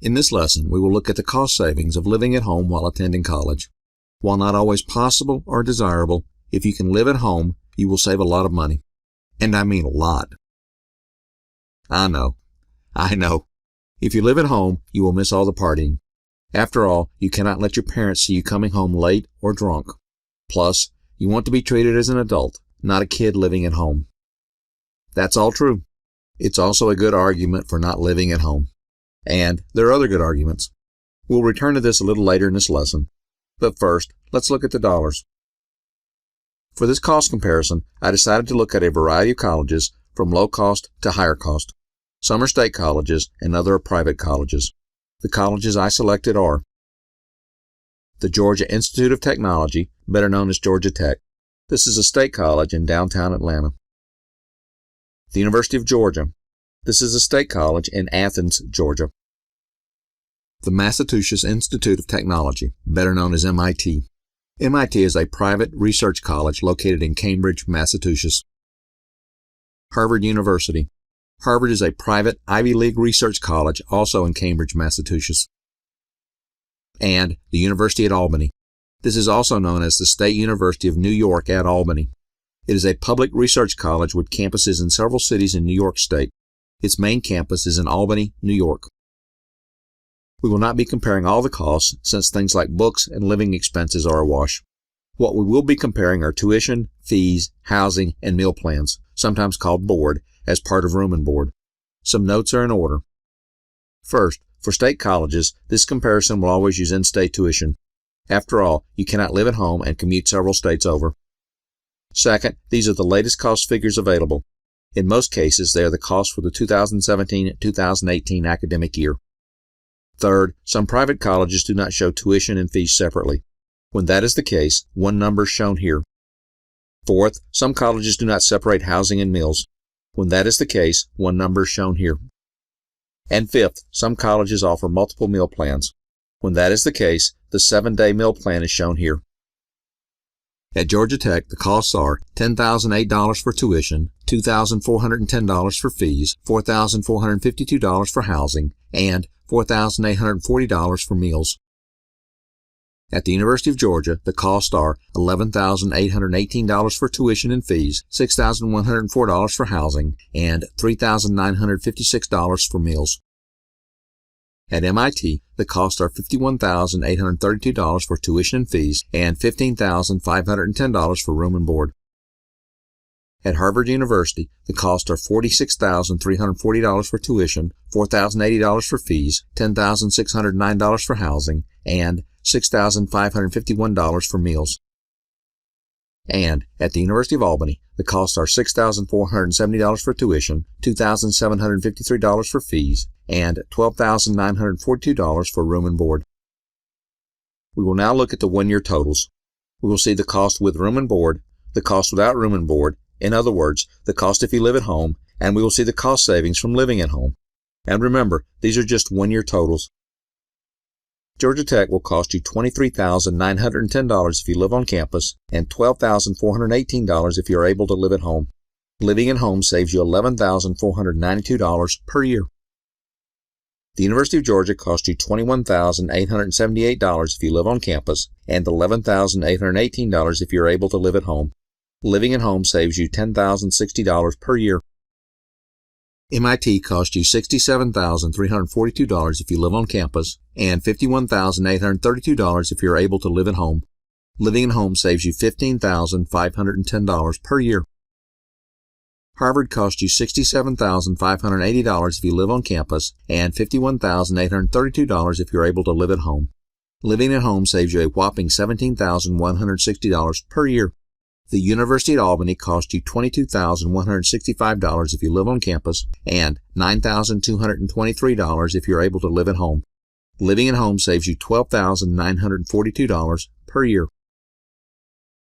In this lesson, we will look at the cost savings of living at home while attending college. While not always possible or desirable, if you can live at home, you will save a lot of money. And I mean a lot. I know. If you live at home, you will miss all the partying. After all, you cannot let your parents see you coming home late or drunk. Plus, you want to be treated as an adult, not a kid living at home. That's all true. It's also a good argument for not living at home. And there are other good arguments. We'll return to this a little later in this lesson. But first, let's look at the dollars. For this cost comparison, I decided to look at a variety of colleges from low cost to higher cost. Some are state colleges and other are private colleges. The colleges I selected are the Georgia Institute of Technology, better known as Georgia Tech. This is a state college in downtown Atlanta. The University of Georgia. This is a state college in Athens, Georgia. The Massachusetts Institute of Technology, better known as MIT. MIT is a private research college located in Cambridge, Massachusetts. Harvard University. Harvard is a private Ivy League research college also in Cambridge, Massachusetts. And the University at Albany. This is also known as the State University of New York at Albany. It is a public research college with campuses in several cities in New York State. Its main campus is in Albany, New York. We will not be comparing all the costs since things like books and living expenses are awash. What we will be comparing are tuition, fees, housing, and meal plans, sometimes called board, as part of room and board. Some notes are in order. First, for state colleges, this comparison will always use in-state tuition. After all, you cannot live at home and commute several states over. Second, these are the latest cost figures available. In most cases, they are the cost for the 2017-2018 academic year. Third, some private colleges do not show tuition and fees separately. When that is the case, one number is shown here. Fourth, some colleges do not separate housing and meals. When that is the case, one number is shown here. And fifth, some colleges offer multiple meal plans. When that is the case, the 7-day meal plan is shown here. At Georgia Tech, the costs are $10,008 for tuition, $2,410 for fees, $4,452 for housing, and $4,840 for meals. At the University of Georgia, the costs are $11,818 for tuition and fees, $6,104 for housing, and $3,956 for meals. At MIT, the costs are $51,832 for tuition and fees, and $15,510 for room and board. At Harvard University, the costs are $46,340 for tuition, $4,080 for fees, $10,609 for housing, and $6,551 for meals. And at the University of Albany, the costs are $6,470 for tuition, $2,753 for fees, and $12,942 for room and board. We will now look at the one-year totals. We will see the cost with room and board, the cost without room and board, in other words, the cost if you live at home, and we will see the cost savings from living at home. And remember, these are just one-year totals. Georgia Tech will cost you $23,910 if you live on campus and $12,418 if you are able to live at home. Living at home saves you $11,492 per year. The University of Georgia costs you $21,878 if you live on campus and $11,818 if you are able to live at home. Living at home saves you $10,060 per year. MIT costs you $67,342 if you live on campus and $51,832 if you are able to live at home. Living at home saves you $15,510 per year. Harvard costs you $67,580 if you live on campus and $51,832 if you are able to live at home. Living at home saves you a whopping $17,160 per year. The University at Albany costs you $22,165 if you live on campus and $9,223 if you're able to live at home. Living at home saves you $12,942 per year.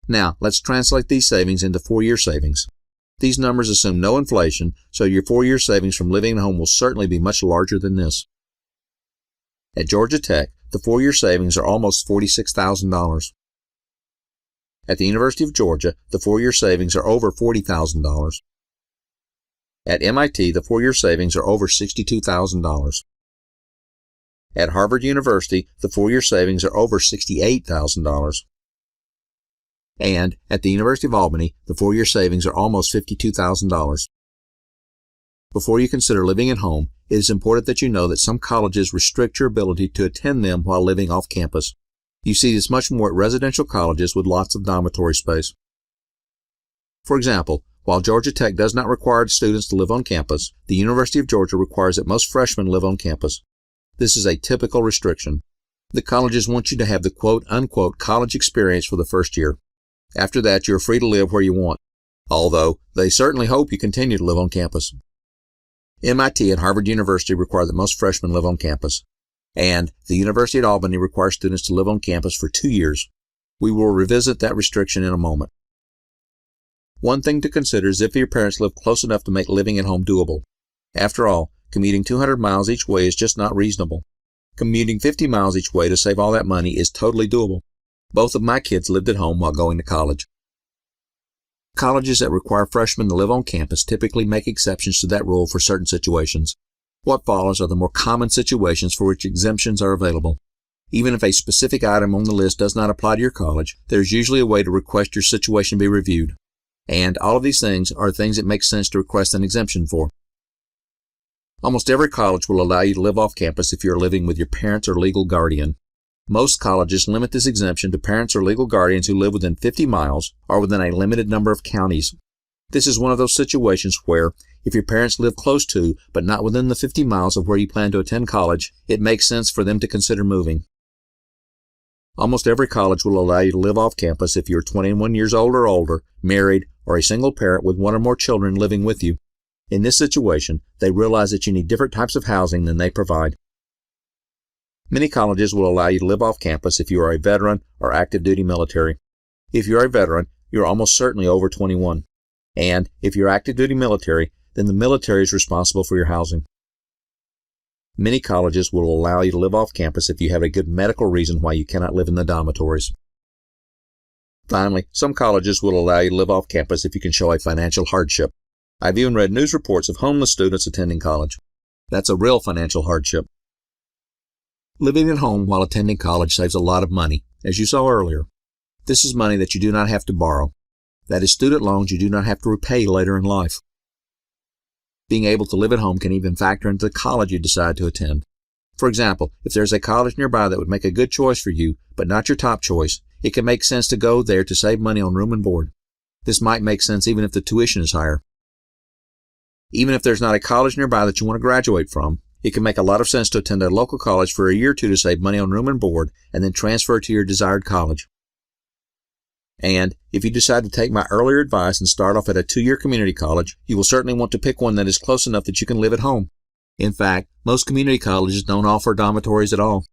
Now, let's translate these savings into 4-year savings. These numbers assume no inflation, so your 4-year savings from living at home will certainly be much larger than this. At Georgia Tech, the 4-year savings are almost $46,000. At the University of Georgia, the 4-year savings are over $40,000. At MIT, the 4-year savings are over $62,000. At Harvard University, the 4-year savings are over $68,000. And at the University of Albany, the 4-year savings are almost $52,000. Before you consider living at home, it is important that you know that some colleges restrict your ability to attend them while living off campus. You see this much more at residential colleges with lots of dormitory space. For example, while Georgia Tech does not require students to live on campus, the University of Georgia requires that most freshmen live on campus. This is a typical restriction. The colleges want you to have the quote-unquote college experience for the first year. After that, you're free to live where you want, although they certainly hope you continue to live on campus. MIT and Harvard University require that most freshmen live on campus, and the University at Albany requires students to live on campus for 2 years. We will revisit that restriction in a moment. One thing to consider is if your parents live close enough to make living at home doable. After all, commuting 200 miles each way is just not reasonable. Commuting 50 miles each way to save all that money is totally doable. Both of my kids lived at home while going to college. Colleges that require freshmen to live on campus typically make exceptions to that rule for certain situations. What follows are the more common situations for which exemptions are available. Even if a specific item on the list does not apply to your college, there is usually a way to request your situation be reviewed. And all of these things are things it makes sense to request an exemption for. Almost every college will allow you to live off campus if you are living with your parents or legal guardian. Most colleges limit this exemption to parents or legal guardians who live within 50 miles or within a limited number of counties. This is one of those situations where, if your parents live close to, but not within the 50 miles of where you plan to attend college, it makes sense for them to consider moving. Almost every college will allow you to live off campus if you're 21 years old or older, married, or a single parent with one or more children living with you. In this situation, they realize that you need different types of housing than they provide. Many colleges will allow you to live off campus if you are a veteran or active duty military. If you are a veteran, you are almost certainly over 21. And if you're active duty military, then the military is responsible for your housing. Many colleges will allow you to live off campus if you have a good medical reason why you cannot live in the dormitories. Finally, some colleges will allow you to live off campus if you can show a financial hardship. I've even read news reports of homeless students attending college. That's a real financial hardship. Living at home while attending college saves a lot of money, as you saw earlier. This is money that you do not have to borrow. That is student loans you do not have to repay later in life. Being able to live at home can even factor into the college you decide to attend. For example, if there's a college nearby that would make a good choice for you, but not your top choice, it can make sense to go there to save money on room and board. This might make sense even if the tuition is higher. Even if there's not a college nearby that you want to graduate from, it can make a lot of sense to attend a local college for a year or two to save money on room and board and then transfer to your desired college. And if you decide to take my earlier advice and start off at a 2-year community college, you will certainly want to pick one that is close enough that you can live at home. In fact, most community colleges don't offer dormitories at all.